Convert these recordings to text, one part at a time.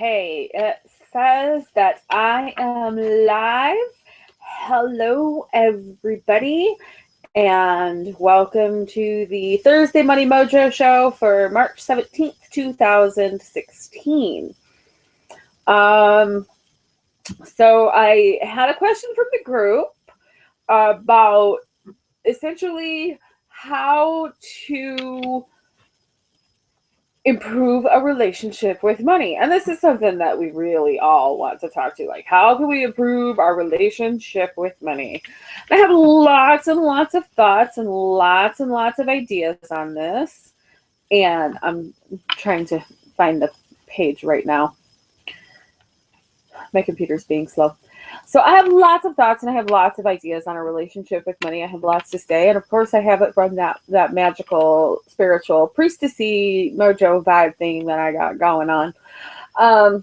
Okay, it says that I am live. Hello, everybody, and welcome to the Thursday Money Mojo show for March 17th, 2016. So I had a question from the group about essentially how to improve a relationship with money. And this is something that we really all want to talk to. Like, how can we improve our relationship with money? And I have lots and lots of thoughts and lots of ideas on this. And I'm trying to find the page right now. My computer's being slow. So I have lots of thoughts and I have lots of ideas on a relationship with money. I have lots to say. And of course I have it from that magical, spiritual, priestessy mojo vibe thing that I got going on. A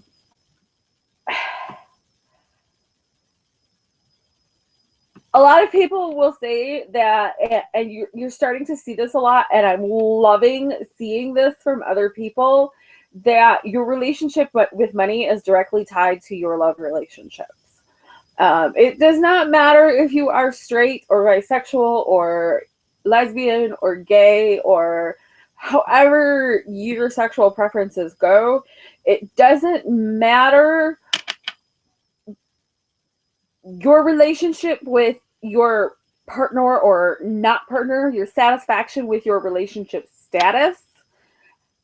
lot of people will say that, and you're starting to see this a lot, and I'm loving seeing this from other people, that your relationship with money is directly tied to your love relationships. It does not matter if you are straight or bisexual or lesbian or gay or however your sexual preferences go. It doesn't matter. Your relationship with your partner or not partner, your satisfaction with your relationship status,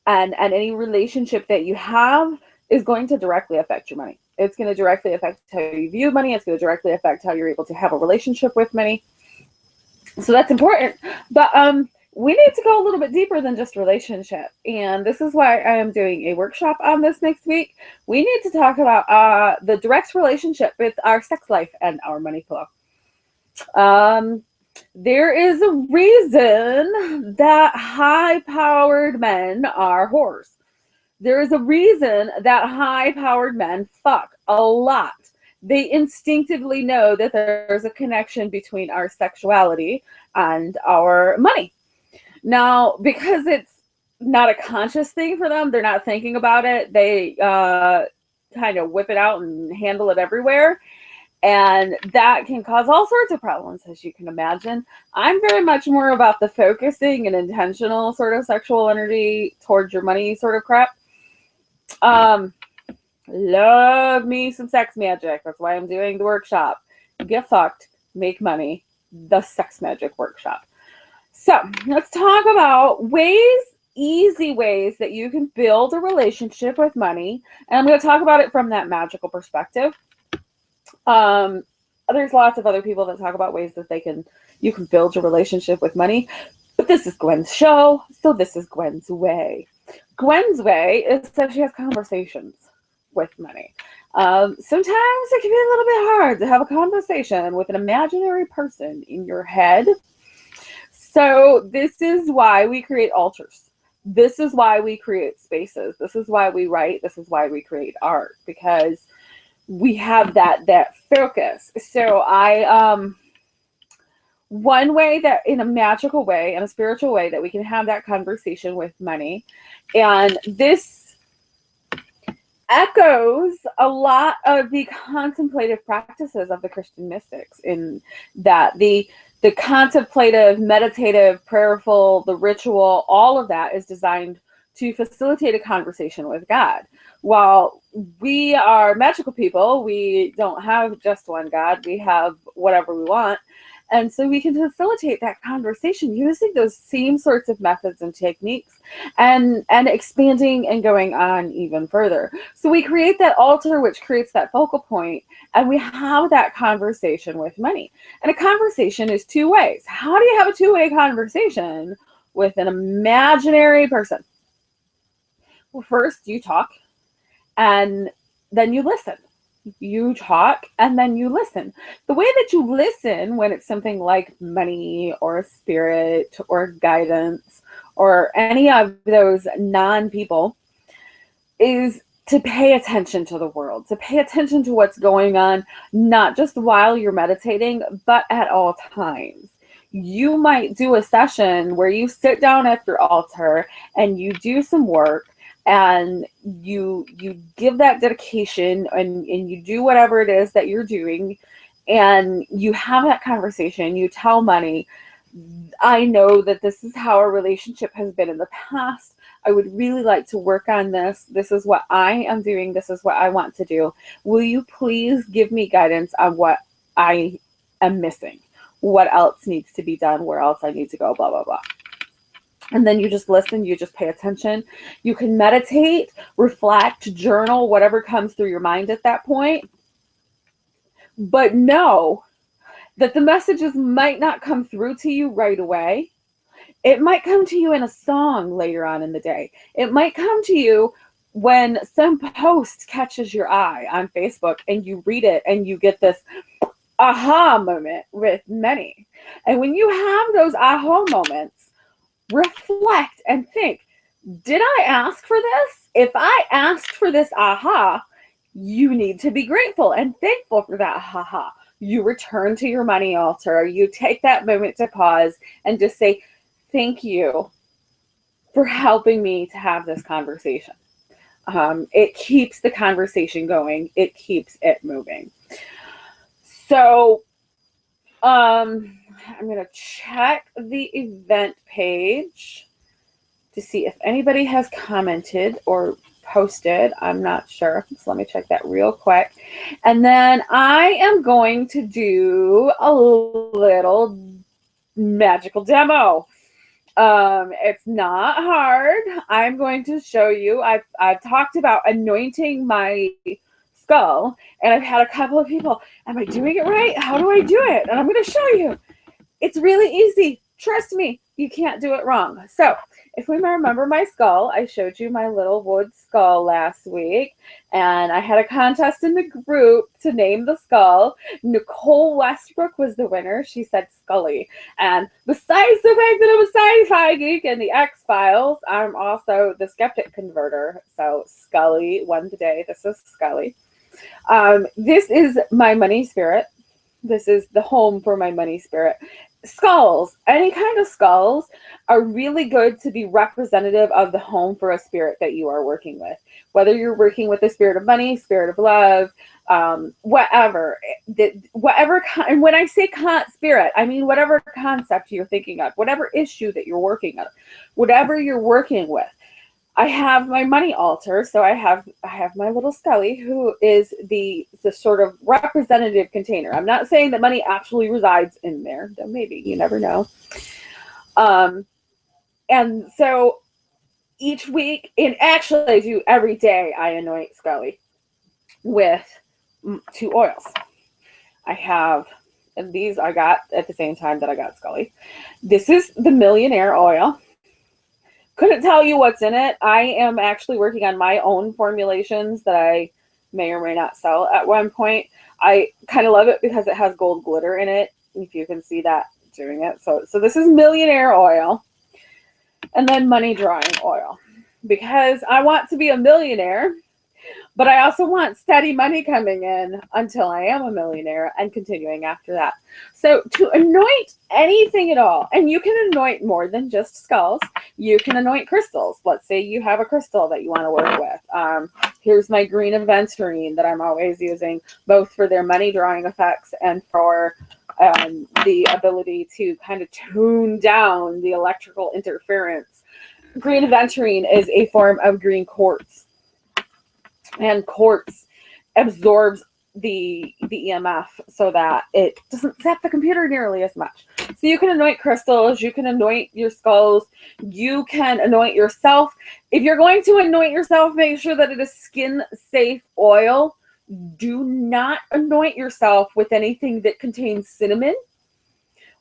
and any relationship that you have is going to directly affect your money. It's going to directly affect how you view money. It's going to directly affect how you're able to have a relationship with money. So that's important. But we need to go a little bit deeper than just relationship. And this is why I am doing a workshop on this next week. We need to talk about the direct relationship with our sex life and our money flow. There is a reason that high-powered men are whores. There is a reason that high-powered men fuck a lot. They instinctively know that there's a connection between our sexuality and our money. Now, because it's not a conscious thing for them, they're not thinking about it, they kind of whip it out and handle it everywhere. And that can cause all sorts of problems, as you can imagine. I'm very much more about the focusing and intentional sort of sexual energy towards your money sort of crap. Love me some sex magic. That's why I'm doing the workshop. Get fucked, make money, the sex magic workshop. So let's talk about easy ways that you can build a relationship with money. And I'm going to talk about it from that magical perspective. There's lots of other people that talk about ways that you can build your relationship with money, but this is Gwen's show, so this is Gwen's way. Gwen's way is that she has conversations with money. Sometimes it can be a little bit hard to have a conversation with an imaginary person in your head. So this is why we create altars. This is why we create spaces. This is why we write. This is why we create art, because we have that focus. So one way that, in a magical way, in a spiritual way, that we can have that conversation with money, and this echoes a lot of the contemplative practices of the Christian mystics, in that the contemplative, meditative, prayerful, the ritual, all of that is designed to facilitate a conversation with God. While we are magical people, we don't have just one God. We have whatever we want. And so we can facilitate that conversation using those same sorts of methods and techniques, and expanding and going on even further. So we create that altar, which creates that focal point, and we have that conversation with money. And a conversation is two ways. How do you have a two-way conversation with an imaginary person? Well, first you talk, and then you listen. You talk, and then you listen. The way that you listen when it's something like money or spirit or guidance or any of those non-people is to pay attention to the world, to pay attention to what's going on, not just while you're meditating, but at all times. You might do a session where you sit down at your altar and you do some work, and you give that dedication, and you do whatever it is that you're doing, and you have that conversation. You tell money, I know that this is how our relationship has been in the past. I would really like to work on this. This is what I am doing. This is what I want to do. Will you please give me guidance on what I am missing? What else needs to be done? Where else I need to go? Blah, blah, blah. And then you just listen. You just pay attention. You can meditate, reflect, journal, whatever comes through your mind at that point. But know that the messages might not come through to you right away. It might come to you in a song later on in the day. It might come to you when some post catches your eye on Facebook and you read it and you get this aha moment with many. And when you have those aha moments, reflect and think, did I ask for this? If I asked for this aha, you need to be grateful and thankful for that aha. You return to your money altar. You take that moment to pause and just say, thank you for helping me to have this conversation. It keeps the conversation going. It keeps it moving. So I'm going to check the event page to see if anybody has commented or posted. I'm not sure. So let me check that real quick. And then I am going to do a little magical demo. It's not hard. I'm going to show you. I've talked about anointing my skull, and I've had a couple of people, am I doing it right? How do I do it? And I'm going to show you. It's really easy. Trust me, you can't do it wrong. So if we remember my skull, I showed you my little wood skull last week, and I had a contest in the group to name the skull. Nicole Westbrook was the winner. She said Scully. And besides the fact that I'm a sci-fi geek and the X-Files, I'm also the skeptic converter. So Scully won the day. This is Scully. This is my money spirit. This is the home for my money spirit. Skulls, any kind of skulls, are really good to be representative of the home for a spirit that you are working with. Whether you're working with the spirit of money, spirit of love, whatever. And when I say spirit, I mean whatever concept you're thinking of, whatever issue that you're working on, whatever you're working with. I have my money altar, so I have my little Scully, who is the sort of representative container. I'm not saying that money actually resides in there, though maybe, you never know. And so each week, and actually I do every day, I anoint Scully with 2 oils. I have, and these I got at the same time that I got Scully. This is the Millionaire oil. Couldn't tell you what's in it. I am actually working on my own formulations that I may or may not sell at one point. I kind of love it because it has gold glitter in it, if you can see that doing it. So this is Millionaire oil, and then Money Drawing oil, because I want to be a millionaire, but I also want steady money coming in until I am a millionaire and continuing after that. So to anoint anything at all, and you can anoint more than just skulls, you can anoint crystals. Let's say you have a crystal that you want to work with. Here's my green aventurine that I'm always using, both for their money drawing effects and for the ability to kind of tune down the electrical interference. Green aventurine is a form of green quartz. And quartz absorbs the EMF so that it doesn't zap the computer nearly as much. So you can anoint crystals, you can anoint your skulls, you can anoint yourself. If you're going to anoint yourself, make sure that it is skin-safe oil. Do not anoint yourself with anything that contains cinnamon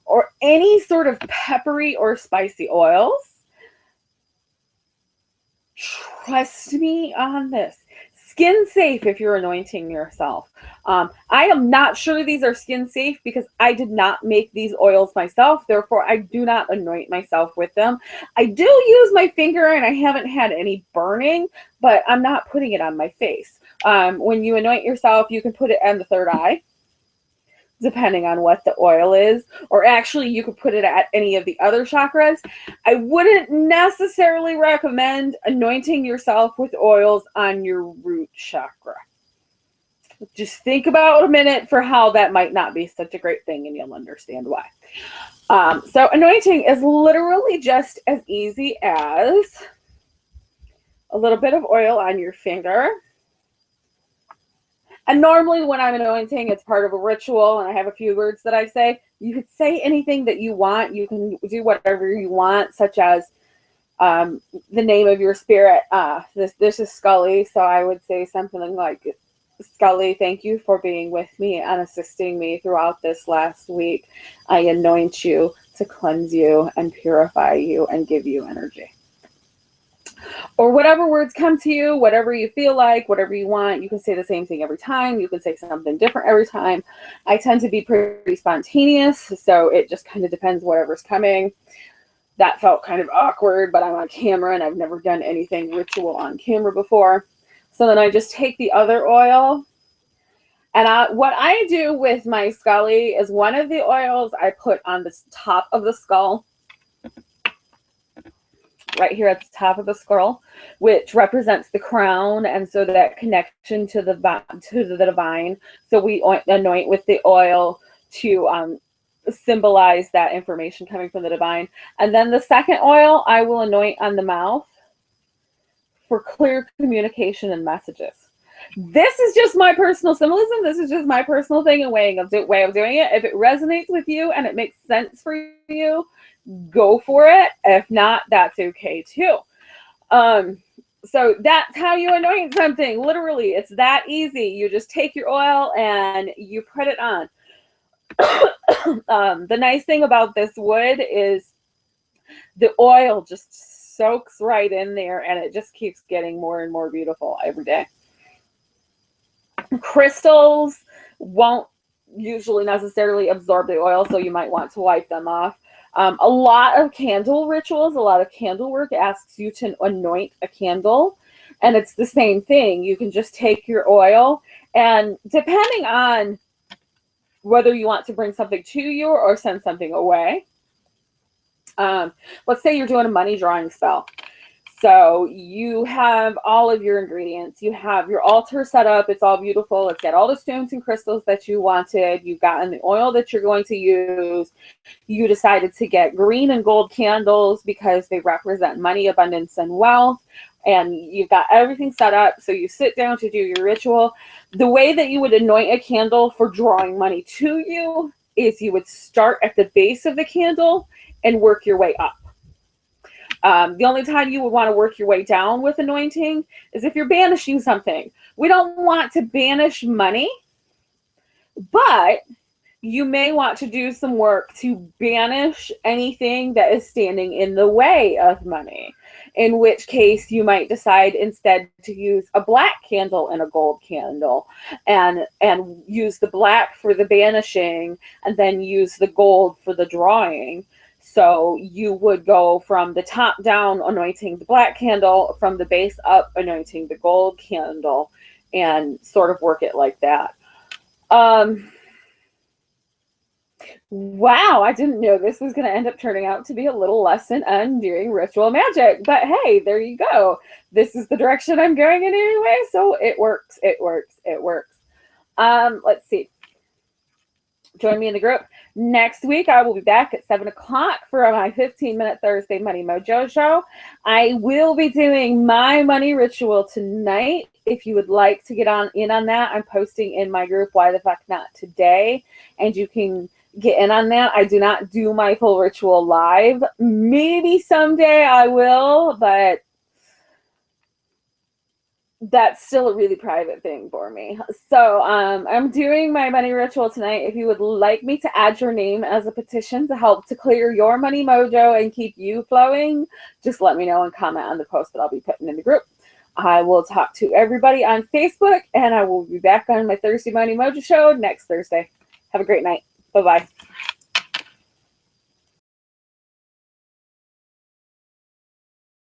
or any sort of peppery or spicy oils. Trust me on this. Skin safe if you're anointing yourself. I am not sure these are skin safe because I did not make these oils myself. Therefore, I do not anoint myself with them. I do use my finger and I haven't had any burning, but I'm not putting it on my face. When you anoint yourself, you can put it on the third eye. depending on what the oil is, or actually you could put it at any of the other chakras. I wouldn't necessarily recommend anointing yourself with oils on your root chakra. Just think about a minute for how that might not be such a great thing, and you'll understand why. So anointing is literally just as easy as a little bit of oil on your finger. And normally when I'm anointing, it's part of a ritual, and I have a few words that I say. You could say anything that you want. You can do whatever you want, such as the name of your spirit. This is Scully, so I would say something like, Scully, thank you for being with me and assisting me throughout this last week. I anoint you to cleanse you and purify you and give you energy. Or whatever words come to you, whatever you feel like, whatever you want. You can say the same thing every time. You can say something different every time. I tend to be pretty spontaneous, so it just kind of depends whatever's coming. That felt kind of awkward, but I'm on camera and I've never done anything ritual on camera before. So then I just take the other oil, and what I do with my Scully is one of the oils I put on the top of the skull, right here at the top of the skull, which represents the crown, and so that connection to the divine. So we anoint with the oil to symbolize that information coming from the divine. And then the second oil I will anoint on the mouth for clear communication and messages. This is just my personal symbolism. This is just my personal thing and way of doing it. If it resonates with you and it makes sense for you, go for it. If not, that's okay too. So that's how you anoint something. Literally, it's that easy. You just take your oil and you put it on. The nice thing about this wood is the oil just soaks right in there, and it just keeps getting more and more beautiful every day. Crystals won't usually necessarily absorb the oil, so you might want to wipe them off. A lot of candle rituals, a lot of candle work asks you to anoint a candle, and it's the same thing. You can just take your oil, and depending on whether you want to bring something to you or send something away, let's say you're doing a money drawing spell. So you have all of your ingredients. You have your altar set up. It's all beautiful. It's got all the stones and crystals that you wanted. You've gotten the oil that you're going to use. You decided to get green and gold candles because they represent money, abundance, and wealth. And you've got everything set up. So you sit down to do your ritual. The way that you would anoint a candle for drawing money to you is you would start at the base of the candle and work your way up. The only time you would want to work your way down with anointing is if you're banishing something. We don't want to banish money, but you may want to do some work to banish anything that is standing in the way of money, in which case you might decide instead to use a black candle and a gold candle, and use the black for the banishing and then use the gold for the drawing. So you would go from the top down anointing the black candle, from the base up anointing the gold candle, and sort of work it like that. Wow, I didn't know this was going to end up turning out to be a little lesson on doing ritual magic. But hey, there you go. This is the direction I'm going in anyway, so it works, it works, it works. Let's see. Join me in the group. Next week, I will be back at 7 o'clock for my 15-minute Thursday Money Mojo show. I will be doing my money ritual tonight. If you would like to get in on that, I'm posting in my group, Why the Fuck Not Today, and you can get in on that. I do not do my full ritual live. Maybe someday I will, but that's still a really private thing for me. So I'm doing my money ritual tonight. If you would like me to add your name as a petition to help to clear your money mojo and keep you flowing, just let me know and comment on the post that I'll be putting in the group. I will talk to everybody on Facebook, and I will be back on my Thursday Money Mojo show next Thursday. Have a great night. Bye-bye.